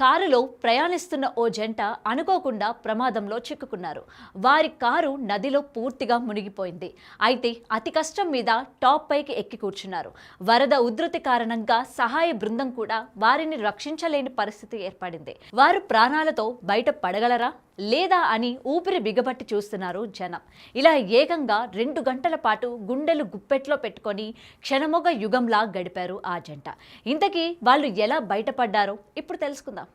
కారులో ప్రయాణిస్తున్న ఓ జంట అనుకోకుండా ప్రమాదంలో చిక్కుకున్నారు. వారి కారు నదిలో పూర్తిగా మునిగిపోయింది. అయితే అతి కష్టం మీద టాప్ పైకి ఎక్కి కూర్చున్నారు. వరద ఉధృతి కారణంగా సహాయ బృందం కూడా వారిని రక్షించలేని పరిస్థితి ఏర్పడింది. వారు ప్రాణాలతో బయట పడగలరా లేదా అని ఊపిరి బిగబట్టి చూస్తున్నారు జనం. ఇలా ఏకంగా 2 గంటల పాటు గుండెలు గుప్పెట్లో పెట్టుకొని క్షణమొగ యుగంలా గడిపారు ఆ జంట. ఇంతకీ వాళ్ళు ఎలా బయటపడ్డారో ఇప్పుడు తెలుసుకుందాం.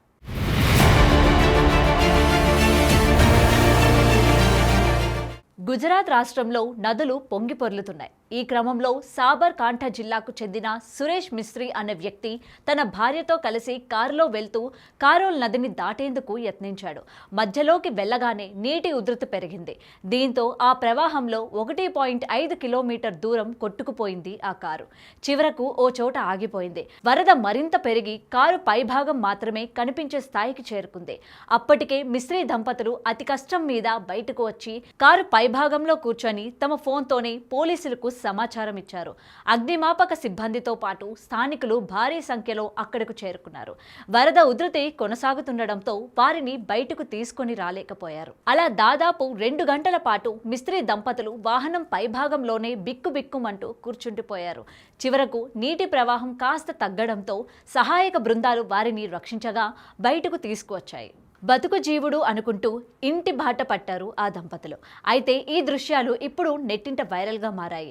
గుజరాత్ రాష్ట్రంలో నదులు పొంగి పొర్లుతున్నాయి. ఈ క్రమంలో సాబర్ కాంఠా జిల్లాకు చెందిన సురేష్ మిస్త్రీ అనే వ్యక్తి తన భార్యతో కలిసి కారులో వెళ్తూ కారోల్ నదిని దాటేందుకు యత్నించాడు. మధ్యలోకి వెళ్లగానే నీటి ఉధృతి పెరిగింది. దీంతో ఆ ప్రవాహంలో 1.5 కిలోమీటర్ దూరం కొట్టుకుపోయింది ఆ కారు. చివరకు ఓ చోట ఆగిపోయింది. వరద మరింత పెరిగి కారు పైభాగం మాత్రమే కనిపించే స్థాయికి చేరుకుంది. అప్పటికే మిస్త్రీ దంపతులు అతి కష్టం మీద బయటకు వచ్చి కారు పైభాగంలో కూర్చొని తమ ఫోన్తోనే పోలీసులకు సమాచారం ఇచ్చారు. అగ్నిమాపక సిబ్బందితో పాటు స్థానికులు భారీ సంఖ్యలో అక్కడకు చేరుకున్నారు. వరద ఉధృతి కొనసాగుతుండటంతో వారిని బయటకు తీసుకొని రాలేకపోయారు. అలా దాదాపు 2 గంటల పాటు మిస్త్రీ దంపతులు వాహనం పైభాగంలోనే బిక్కుబిక్కుమంటూ కూర్చుండిపోయారు. చివరకు నీటి ప్రవాహం కాస్త తగ్గడంతో సహాయక బృందాలు వారిని రక్షించగా బయటకు తీసుకువచ్చాయి. బతుకు జీవుడు అనుకుంటూ ఇంటి బాట పట్టారు ఆ దంపతులు. అయితే ఈ దృశ్యాలు ఇప్పుడు నెట్టింట వైరల్గా మారాయి.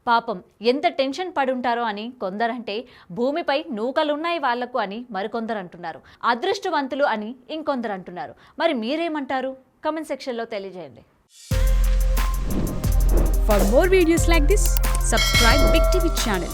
పాపం ఎంత టెన్షన్ పడుంటారో అని కొందరంటే, భూమిపై నూకలున్నాయి వాళ్లకు అని మరికొందరు అంటున్నారు. అదృష్టవంతులు అని ఇంకొందరు అంటున్నారు. మరి మీరేమంటారు? కామెంట్ సెక్షన్లో తెలియజేయండి. For more videos like this, subscribe Big TV channel.